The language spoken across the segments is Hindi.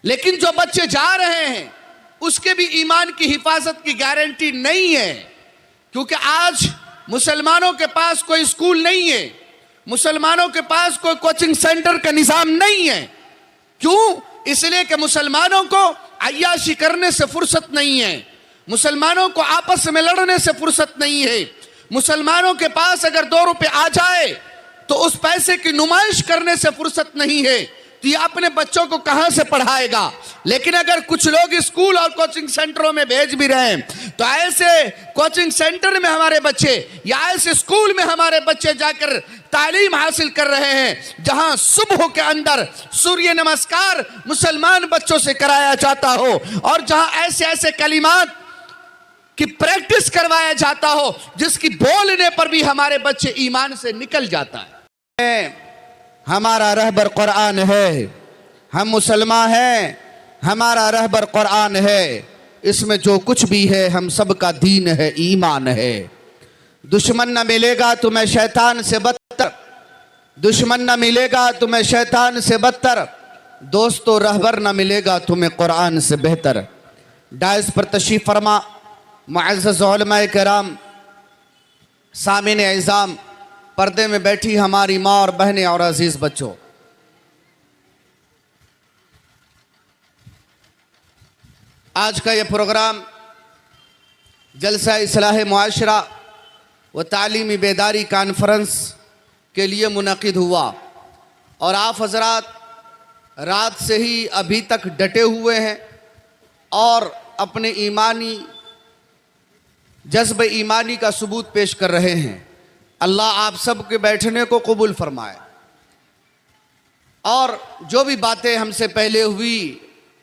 लेकिन जो बच्चे जा रहे हैं उसके भी ईमान की हिफाजत की गारंटी नहीं है, क्योंकि आज मुसलमानों के पास कोई स्कूल नहीं है, मुसलमानों के पास कोई कोचिंग सेंटर का निज़ाम नहीं है। क्यों? इसलिए कि मुसलमानों को अय्याशी करने से फुर्सत नहीं है, मुसलमानों को आपस में लड़ने से फुर्सत नहीं है। मुसलमानों के पास अगर 2 रुपए आ जाए तो उस पैसे की नुमाइश करने से फुर्सत नहीं है, तो ये अपने बच्चों को कहां से पढ़ाएगा। लेकिन अगर कुछ लोग स्कूल और कोचिंग सेंटरों में भेज भी रहे हैं, तो ऐसे कोचिंग सेंटर में हमारे बच्चे या ऐसे स्कूल में हमारे बच्चे जाकर तालीम हासिल कर रहे हैं जहां सुबह के अंदर सूर्य नमस्कार मुसलमान बच्चों से कराया जाता हो और जहां ऐसे ऐसे कलिमात की प्रैक्टिस करवाया जाता हो जिसकी बोलने पर भी हमारे बच्चे ईमान से निकल जाता है। हमारा रहबर कुरान है, हम मुसलमान हैं, हमारा रहबर कुरान है, इसमें जो कुछ भी है हम सब का दीन है, ईमान है। दुश्मन न मिलेगा तुम्हें शैतान से बदतर, दुश्मन न मिलेगा तुम्हें शैतान से बदतर, दोस्तों रहबर न मिलेगा तुम्हें कुरान से बेहतर। डाइस पर तशरीफ फरमा मुअज़्ज़ज़ उलमाए किराम, सामिन इज़ाम, पर्दे में बैठी हमारी माँ और बहनें और अजीज बच्चों, आज का ये प्रोग्राम जलसा इस्लाह मुआशरा व तालीमी बेदारी कॉन्फ्रेंस के लिए मुनक़िद हुआ और आप हजरात रात से ही अभी तक डटे हुए हैं और अपने ईमानी जज्ब ईमानी का सबूत पेश कर रहे हैं। अल्लाह आप सब के बैठने को कबूल फरमाए और जो भी बातें हमसे पहले हुई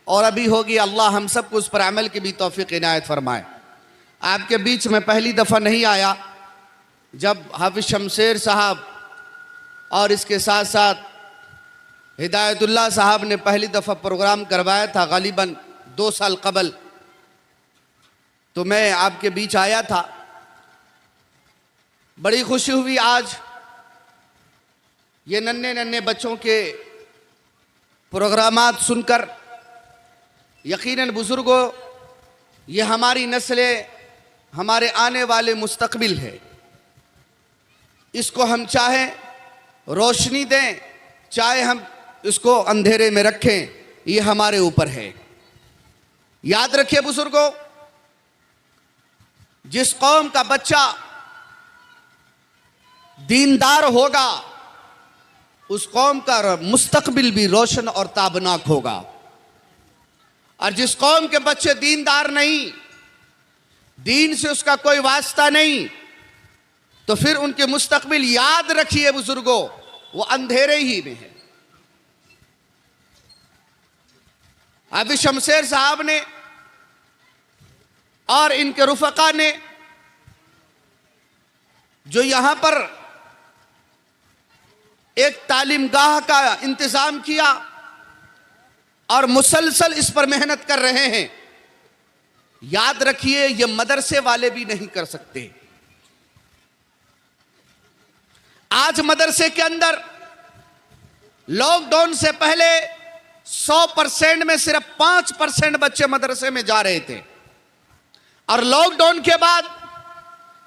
और अभी होगी, अल्लाह हम सब को उस पर अमल की भी तौफीक इनायत फरमाए। आपके बीच में पहली दफ़ा नहीं आया जब हाफिज शमशेर साहब और इसके साथ साथ हिदायतुल्लाह साहब ने पहली दफ़ा प्रोग्राम करवाया था, गालिबन 2 साल कबल, तो मैं आपके बीच आया था। बड़ी खुशी हुई आज ये नन्हे नन्हे बच्चों के प्रोग्रामात सुनकर। यकीनन बुजुर्गों, ये हमारी नस्लें, हमारे आने वाले मुस्तकबिल है, इसको हम चाहे रोशनी दें चाहे हम इसको अंधेरे में रखें, ये हमारे ऊपर है। याद रखिए बुजुर्गों, जिस कौम का बच्चा दीनदार होगा उस कौम का मुस्तकबिल भी रोशन और ताबनाक होगा, और जिस कौम के बच्चे दीनदार नहीं, दीन से उसका कोई वास्ता नहीं, तो फिर उनके मुस्तकबिल, याद रखिए बुजुर्गों, वो अंधेरे ही में है। अभी शमशेर साहब ने और इनके रुफका ने जो यहां पर एक तालीमगाह का इंतजाम किया और मुसलसल इस पर मेहनत कर रहे हैं, याद रखिए ये मदरसे वाले भी नहीं कर सकते। आज मदरसे के अंदर लॉकडाउन से पहले 100% में सिर्फ 5% बच्चे मदरसे में जा रहे थे और लॉकडाउन के बाद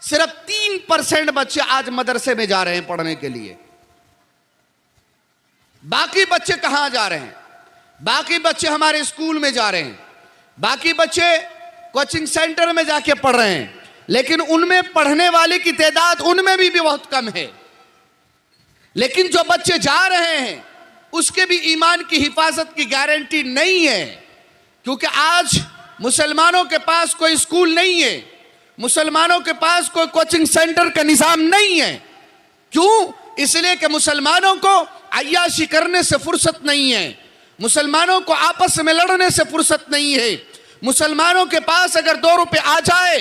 सिर्फ 3% बच्चे आज मदरसे में जा रहे हैं पढ़ने के लिए। बाकी बच्चे कहां जा रहे हैं? बाकी बच्चे हमारे स्कूल में जा रहे हैं, बाकी बच्चे कोचिंग सेंटर में जाके पढ़ रहे हैं, लेकिन उनमें पढ़ने वाले की तादाद उनमें भी बहुत कम है। लेकिन जो बच्चे जा रहे हैं उसके भी ईमान की हिफाजत की गारंटी नहीं है, क्योंकि आज मुसलमानों के पास कोई स्कूल नहीं है, मुसलमानों के पास कोई कोचिंग सेंटर का निज़ाम नहीं है। क्यों? इसलिए कि मुसलमानों को अय्याशी करने से फुर्सत नहीं है, मुसलमानों को आपस में लड़ने से फुर्सत नहीं है। मुसलमानों के पास अगर 2 रुपए आ जाए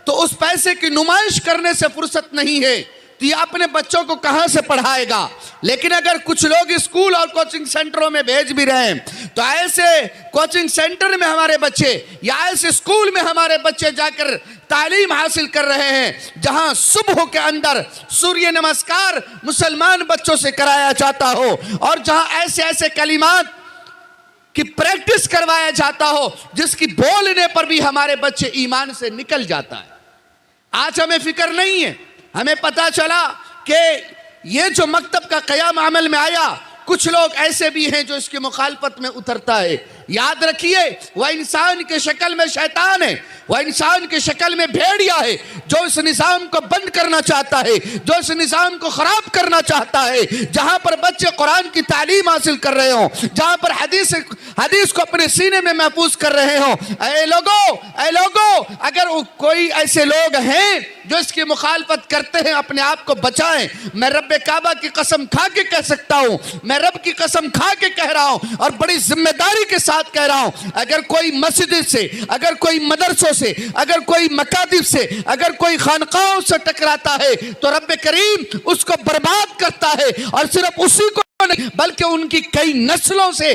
तो उस पैसे की नुमाइश करने से फुर्सत नहीं है, तो ये अपने बच्चों को कहां से पढ़ाएगा। लेकिन अगर कुछ लोग स्कूल और कोचिंग सेंटरों में भेज भी रहे हैं, तो ऐसे कोचिंग सेंटर में हमारे बच्चे या ऐसे स्कूल में हमारे बच्चे जाकर तालीम हासिल कर रहे हैं जहां सुबह के अंदर सूर्य नमस्कार मुसलमान बच्चों से कराया जाता हो और जहां ऐसे ऐसे कलिमात कि प्रैक्टिस करवाया जाता हो, जिसकी बोलने पर भी हमारे बच्चे ईमान से निकल जाता है। आज हमें फिक्र नहीं है। हमें पता चला कि ये जो मकतब का क़याम अमल में आया, कुछ लोग ऐसे भी हैं जो इसकी मुखालफत में उतरता है। याद रखिए, वह इंसान के शक्ल में शैतान है, वह इंसान के शक्ल में भेड़िया है, जो इस निज़ाम को बंद करना चाहता है, जो इस निज़ाम को ख़राब करना चाहता है। जहाँ पर बच्चे कुरान की तालीम हासिल कर रहे हों, जहाँ पर हदीस को अपने सीने में महफूज कर रहे हों, ऐ लोगों, अगर कोई ऐसे लोग हैं जो इसकी मुखालफत करते हैं, अपने आप को बचाएं। मैं रब काबा की कसम खा के कह सकता हूं, मैं रब की कसम खा के कह रहा हूं और बड़ी जिम्मेदारी के साथ कह रहा हूं, अगर कोई मस्जिद से, अगर कोई मदरसों से, अगर कोई मकातिब से, अगर कोई खानकाहों से टकराता है तो रब करीम उसको बर्बाद करता है। और सिर्फ उसी को नहीं, बल्कि उनकी कई नस्लों से